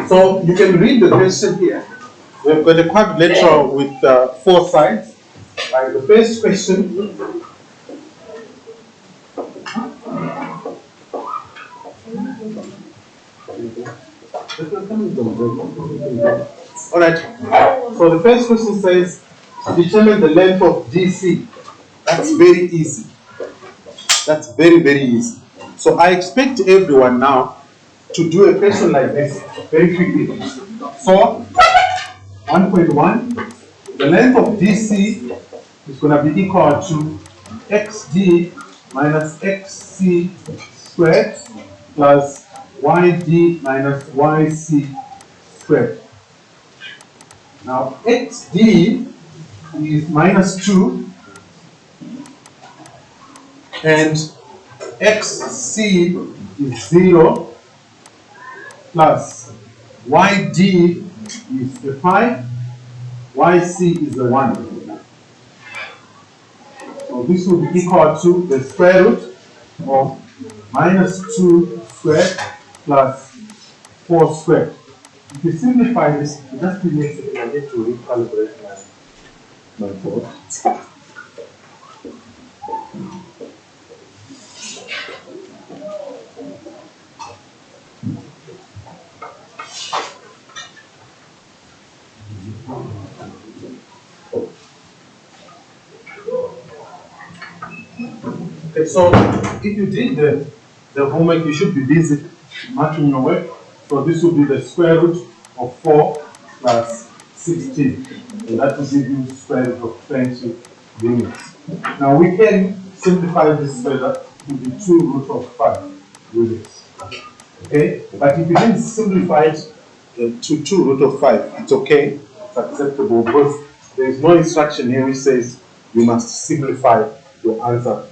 So you can read the question here. We've got a quadrilateral with 4 sides. Right, the first question. Alright, so the first question says, determine the length of DC. That's very easy. That's very, very easy. So I expect everyone now to do a question like this very quickly. So 1.1, the length of DC is going to be equal to xd minus xc squared plus yd minus yc squared. Now xd is minus 2 and xc is 0 plus yd is a 5, yc is a 1. So this will be equal to the square root of minus 2 squared plus 4 squared. If you simplify this, just give me a second, I need to recalibrate my board. Okay, so if you did the homework, you should be busy marking your work. So this will be the square root of 4 plus 16. And that will give you square root of 20 units. Now we can simplify this further to the 2 root of 5 units. Okay? But if you didn't simplify it to 2 root of 5, it's okay, it's acceptable, because there is no instruction here which says you must simplify your answer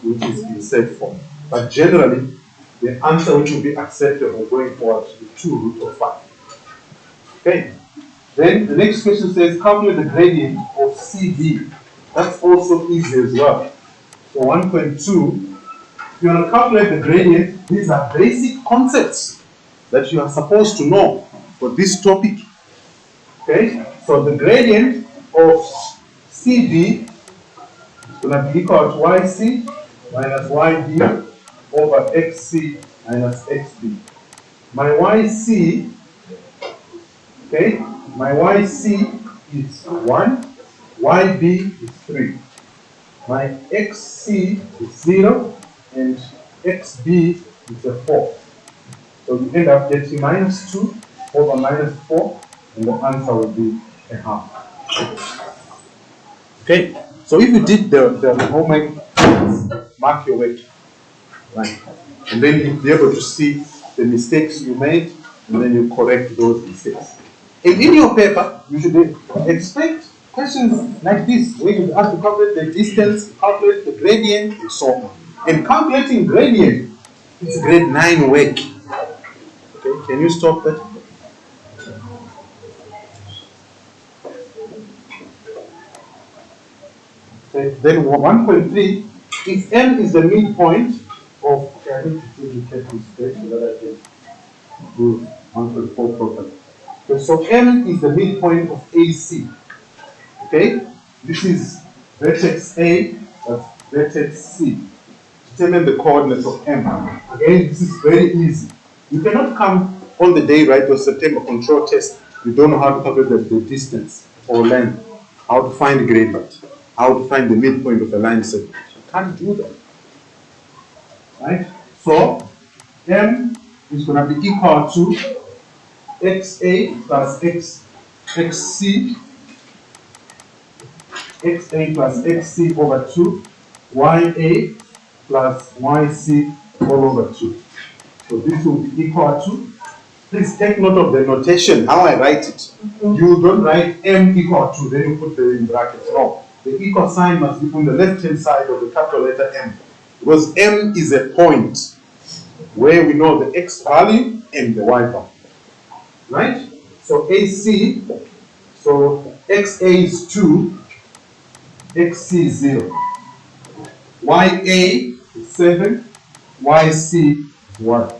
which is in set form. But generally, the answer which will be acceptable going forward is the 2 root of 5. Okay? Then the next question says calculate the gradient of CD. That's also easy as well. So 1.2, if you want to calculate the gradient, these are basic concepts that you are supposed to know for this topic. Okay? So the gradient of CD is going to be equal to YC minus YD over XC minus XD. My YC, okay, my YC is 1, YB is 3. My XC is 0 and XB is a 4. So you end up getting minus 2 over minus 4, and the answer will be a half. Okay, so if you did the homework, mark your work, right? And then you'll be able to see the mistakes you made, and then you correct those mistakes. And in your paper, you should expect questions like this, where you have to calculate the distance, calculate the gradient, and so on. And calculating gradient, it's grade 9 work. Okay, can you stop that? Okay, then 1.3, if M is the midpoint of, okay, I need to duplicate this page so that I can do 1.4 properly. Okay, so M is the midpoint of AC. Okay, this is vertex A, that's vertex C. Determine the coordinates of M. Again, this is very easy. You cannot come on the day, write your September control test. You don't know how to calculate the distance or length, how to find gradient, how to find the midpoint of a line segment. You can't do that. Right? So M is going to be equal to XA plus XC, XA plus XC over 2, YA plus YC all over 2. So this will be equal to, please take note of the notation, how I write it. You don't write M equal to, then you put the in brackets. No, the equal sign must be on the left-hand side of the capital letter M. Because M is a point where we know the X value and the Y value. Right? So AC, so XA is 2, XC is 0. YA is 7, YC is 1.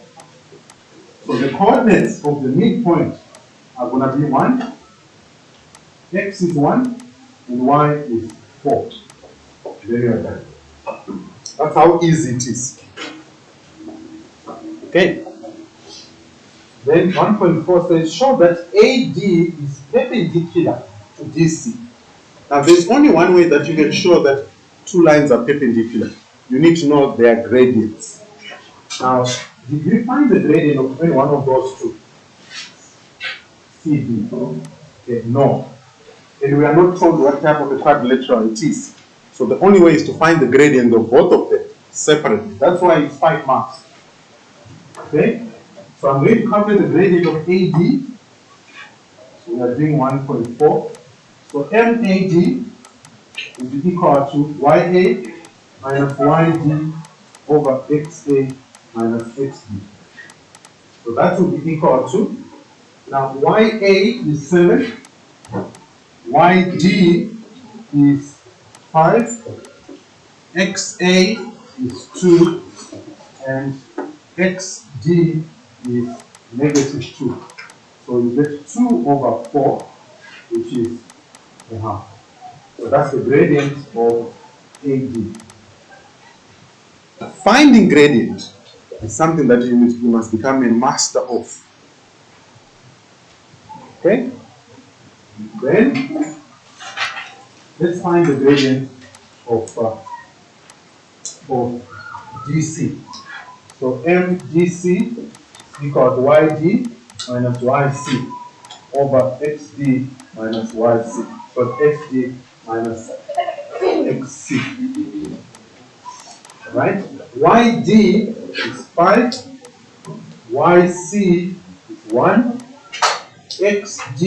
So the coordinates of the midpoint are going to be 1, x is 1, and y is 4. There you are done. That's how easy it is. Okay. Then 1.4 says, show that AD is perpendicular to DC. Now there's only one way that you can show that two lines are perpendicular. You need to know their gradients. Now, did you find the gradient of any one of those two? CD? Okay, no. And we are not told what type of a quadrilateral it is. So the only way is to find the gradient of both of them separately. That's why it's 5 marks. Okay? So I'm going to calculate the gradient of AD. So we are doing 1.4. So MAD will be equal to YA minus YD over XA minus XD. So that will be equal to, now YA is 7, YD is 5, XA is 2, and XD is negative 2. So you get 2 over 4, which is a half. So that's the gradient of AD. Finding gradient is something that you must become a master of. Okay? Then, let's find the gradient of DC. So MDC equals YD minus YC over XD minus YC. So XD minus XC. Right? YD is 5, YC is 1, XD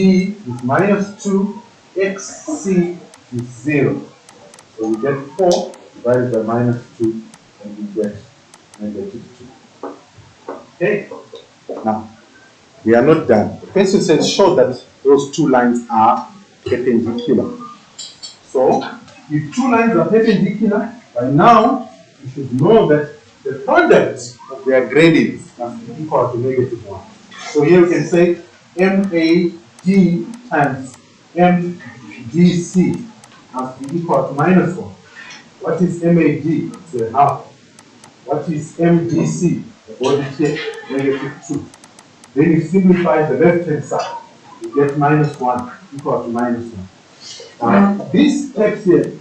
is minus 2, XC is 0. So we get 4 divided by minus 2, and we get negative 2. Okay? Now, we are not done. The question says show that those two lines are perpendicular. So, if two lines are perpendicular, by now, you should know that the product of their gradients must be equal to negative 1. So here we can say MAD times MDC must be equal to minus 1. What is MAD? It's a half. What is MDC? Negative 2. Then you simplify the left-hand side. You get minus 1 equal to minus 1. Now, these steps here,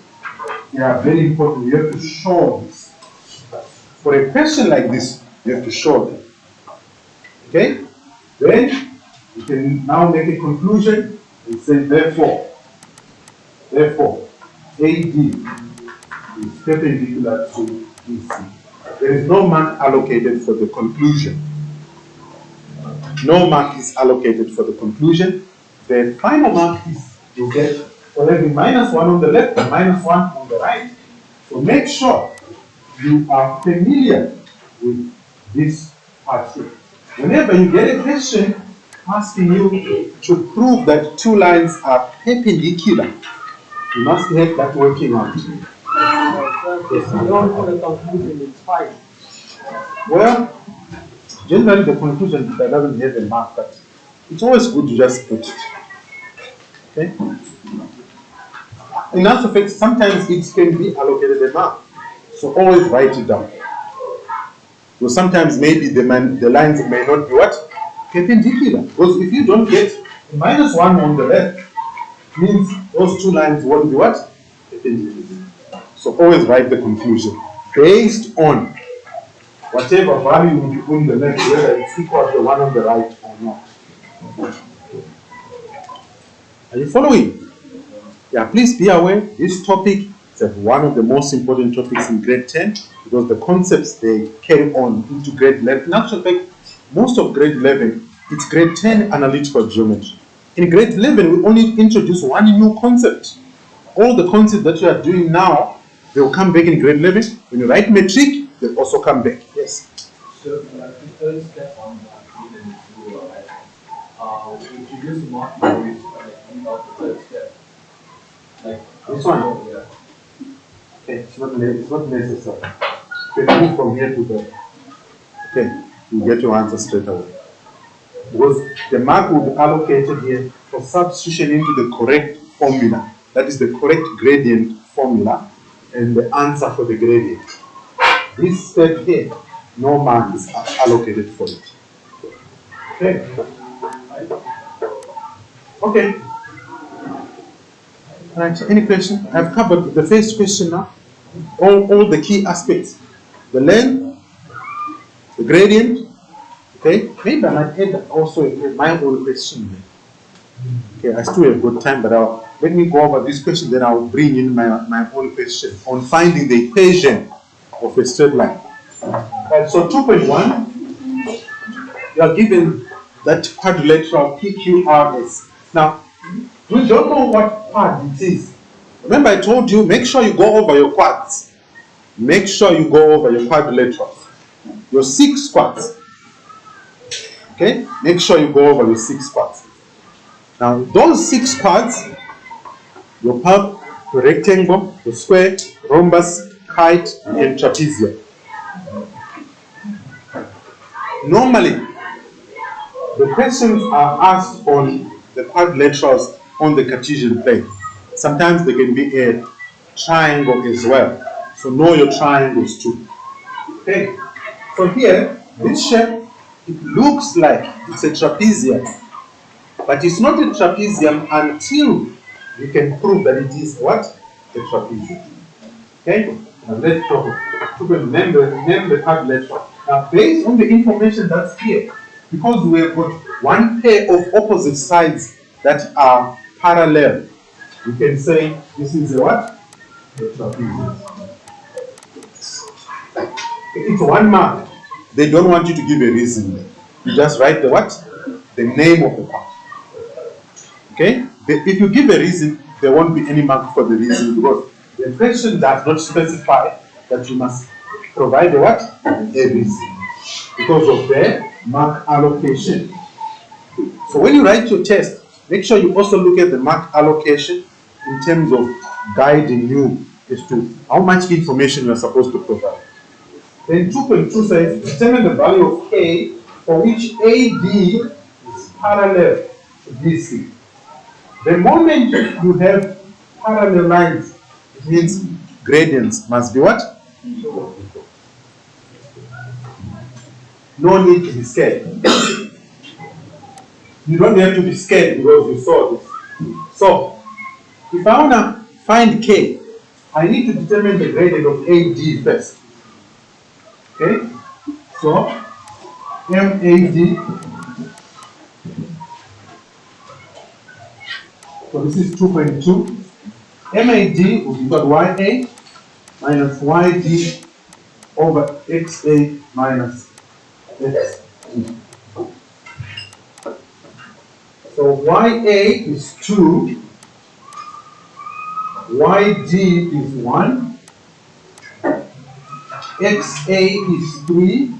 they are very important. You have to show this. For a question like this, you have to show them. Okay? Then you can now make a conclusion and say, therefore, AD is perpendicular to DC. There is no mark allocated for the conclusion. No mark is allocated for the conclusion. The final mark is you get for every minus 1 on the left and minus 1 on the right. So make sure you are familiar with this part here. Whenever you get a question asking you to prove that two lines are perpendicular, you must have that working out. Yes, I don't put a conclusion, it's fine. Well, generally the conclusion that doesn't have a mark, but it's always good to just put it. Okay? In actual fact, sometimes it can be allocated a mark. So always write it down. So sometimes maybe the lines may not be what? Perpendicular. Because if you don't get minus 1 on the left, means those two lines won't be what? Perpendicular. So always write the conclusion based on whatever value you put in the left, whether it's equal to the one on the right or not. Are you following? Yeah, please be aware, this topic is one of the most important topics in grade 10 because the concepts they carry on into grade 11. In actual fact, most of grade 11, it's grade 10 analytical geometry. In grade 11, we only introduce one new concept. All the concepts that you are doing now, they will come back in grade 11. When you write metric, they'll also come back. Yes? So, the third step on that, we introduce more theories of the third step. Like, this one? Yeah. Okay, it's not necessary. You can move from here to there. Okay, you get your answer straight away. because the mark will be allocated here for substitution into the correct formula. That is the correct gradient formula and the answer for the gradient. This step here, no mark is allocated for it. Okay. Okay. Right. So any question? I've covered the first question now. All the key aspects. The length, the gradient. Okay. Maybe I might add also my own question. Okay, I still have good time, but let me go over this question, then I'll bring in my own question on finding the equation of a straight line. Right, so 2.1, you are given that quadrilateral PQRS. Now, we don't know what quad it is. Remember I told you, make sure you go over your quads. Make sure you go over your quadrilaterals. Your 6 quads. Okay, make sure you go over your 6 quads. Now, those 6 quads, your pub, your rectangle, your square, rhombus, kite, and trapezium. Normally, the questions are asked on the quadrilaterals on the Cartesian plane. Sometimes they can be a triangle as well. So know your triangles too. Okay. So here, this shape, it looks like it's a trapezium. But it's not a trapezium until you can prove that it is what? A trapezium. Okay? Now let's talk to remember the quadrilateral. Now based on the information that's here, because we have got one pair of opposite sides that are parallel, we can say this is a what? A trapezium. It's one mark. They don't want you to give a reason. You just write the what? The name of the part. Okay? If you give a reason, there won't be any mark for the reason because the question does not specify that you must provide a what? A reason. Because of the mark allocation. So when you write your test, make sure you also look at the mark allocation in terms of guiding you as to how much information you are supposed to provide. Then 2.2 says, determine the value of K for which AD is parallel to BC. The moment you have parallel lines, it means gradients must be what? No need to be scared. You don't have to be scared because you saw this. So, if I want to find K, I need to determine the gradient of AD first. Okay? So, MAD, so this is 2.2. MAD will be equal to YA minus YD over XA minus XD. So YA is 2, YD is 1, XA is 3,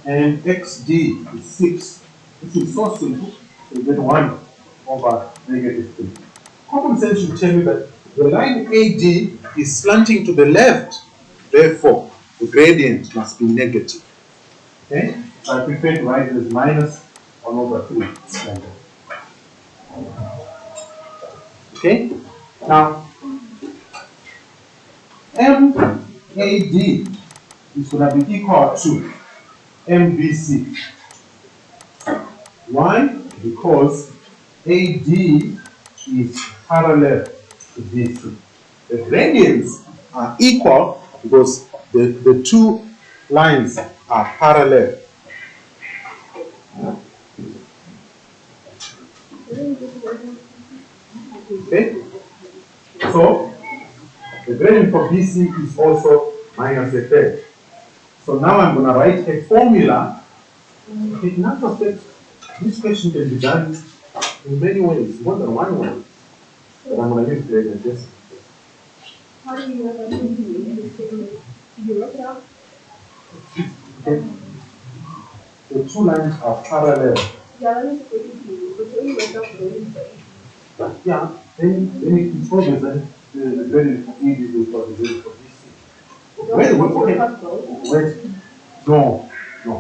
and XD is 6. This is so simple. So you get 1 over negative 3. Common sense should tell you that the line AD is slanting to the left, therefore the gradient must be negative. Okay? So I prefer to write it as minus 1 over 3. Okay? Now, MAD is going to be equal to MBC. Why? Because AD is parallel to BC. The gradients are equal because the two lines are parallel. Okay? So, the gradient for BC is also minus a third. So now I'm going to write a formula. Okay, in actual fact, this question can be done in many ways, more than one way. But I'm going to use gradient, yes. How do you know that you work it out? Okay. The two lines are parallel. Yeah, that is pretty easy. But you only work out the way. Yeah, then it's obvious that the gradient for AD is equal to the gradient for BC. Wait, no.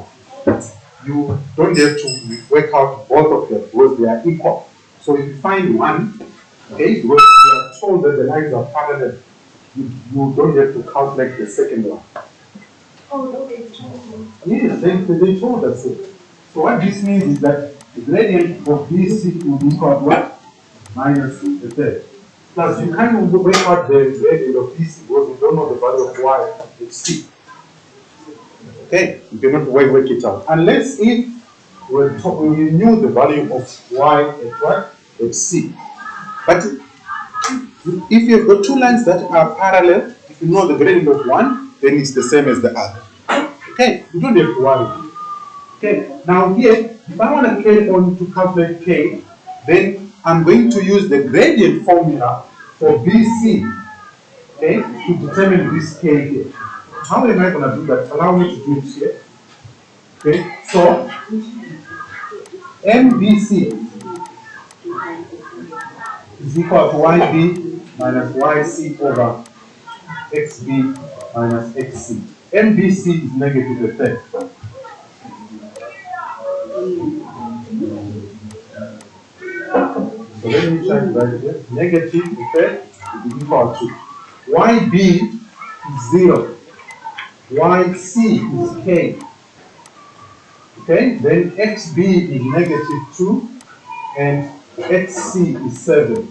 you don't have to work out both of them because they are equal. So if you find one, okay, because you are told that the lines are parallel, you don't have to calculate the second one. Oh, okay. True. Yes, they told us so. So what this means is that the gradient of BC will be equal to what? Minus the third. Plus you can't even work out the gradient of BC because you don't know the value of y at c. Okay, you cannot work it out. Unless if we knew the value of y at what? At c. But if you've got two lines that are parallel, if you know the gradient of one, then it's the same as the other. Okay, you don't have to worry. Okay, now here, if I want to carry on to calculate k, then I'm going to use the gradient formula for BC, okay, to determine this k here. How am I going to do that? Allow me to do it here. Okay, so MBC is equal to YB minus YC over XB minus XC. MBC is negative effect. So let me check right here. Negative effect is equal to YB is 0, YC is K. Okay, then XB is negative 2 and XC is 7.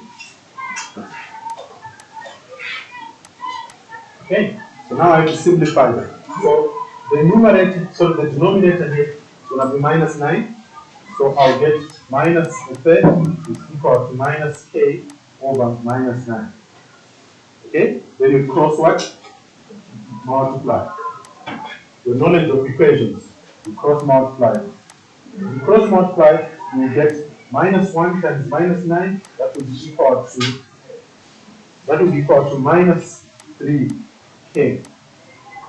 Okay, so now I have to simplify that. So the numerator, so the denominator here is going to be minus 9. So I'll get minus the third is equal to minus K over minus 9. Okay, then you cross what? Multiply. Your knowledge of equations, you cross multiply. You cross multiply, you get minus 1 times minus 9, that will be equal to minus 3k.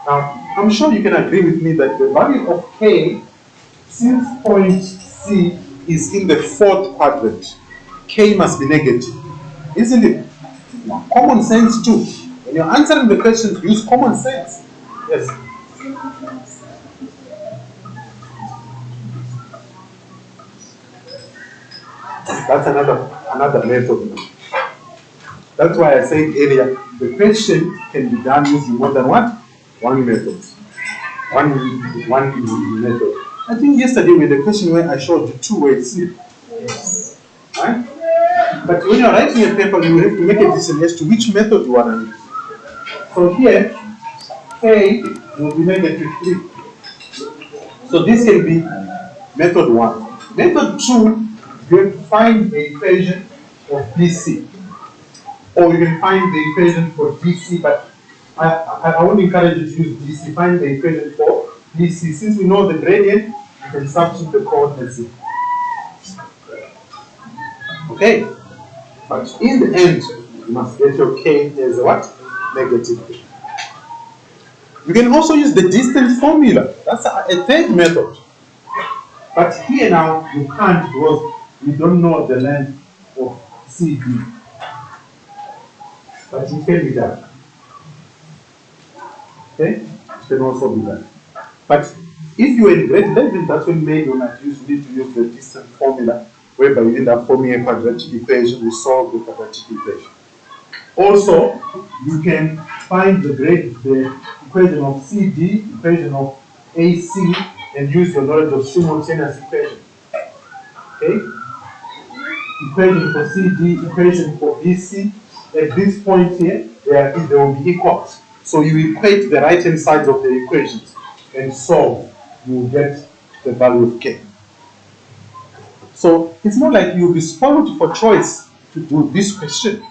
Now, I'm sure you can agree with me that the value of k, since point C is in the fourth quadrant, k must be negative, isn't it? Common sense too. When you're answering the question, use common sense. Yes. That's another method. That's why I said earlier, the question can be done using more than what? One method. One method. I think yesterday with the question where I showed you two ways. Right? But when you're writing a paper, you have to make a decision as to which method you want to use. So here, K will be negative 3. So this can be method 1. Method 2, you have to find the equation of BC. Or you can find the equation for DC, but I won't encourage you to use DC. Find the equation for DC. Since we know the gradient, you can substitute the coordinates in. Okay? But in the end, you must get your K as a what? Negative. You can also use the distance formula. That's a third method. But here now, you can't because you don't know the length of CD. But it can be done. Okay? It can also be done. But if you are in grade 11, that's when maybe you might need to use the distance formula, whereby you end up forming a quadratic equation, we solve the quadratic equation. Also, you can find the equation of CD, equation of AC, and use your knowledge of simultaneous equation. Okay? Equation for CD, equation for BC. At this point here, they will be equal. So you equate the right-hand sides of the equations and solve. You will get the value of K. So it's more like you'll be spoiled for choice to do this question.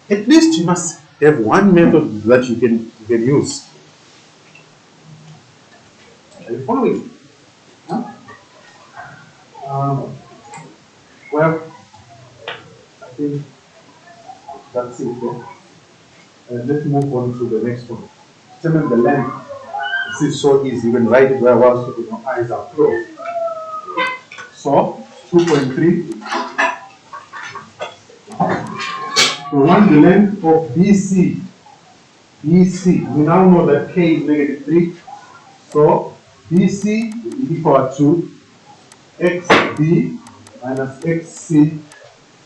At least you must have one method that you can use. Are you following? Huh? Well, I think that's it. Let's move on to the next one. Determine the length. This is so easy. You can write it where whilst your eyes are closed. So 2.3. We want the length of BC. BC. We now know that K is negative 3. So BC is equal to xb minus xc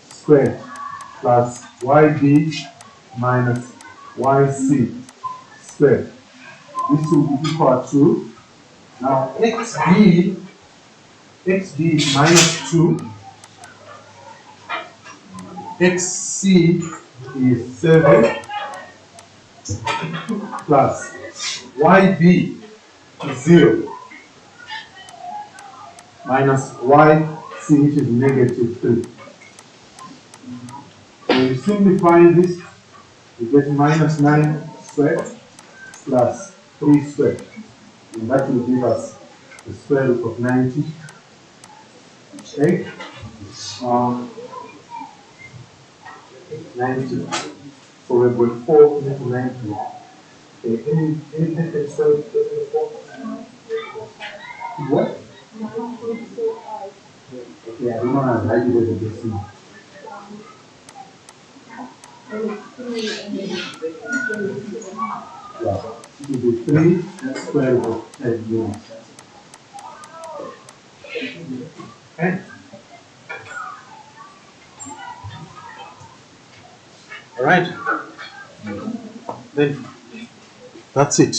squared plus yb minus yc squared. This will be equal to, now xb is minus 2, xc is 7, plus yb is 0, minus yc, which is negative 3. When you simplify this, you get minus 9 squared plus 3 squared. And that will give us the square root of 90. Okay? 90. So we're going 4 into 90. Okay, any difference square root of 4? What? 9.45. Okay, I don't know how to write it as a decimal. And it's 3 and then Yeah. It will be 3 square root of 10 units. Okay? Alright. Then that's it.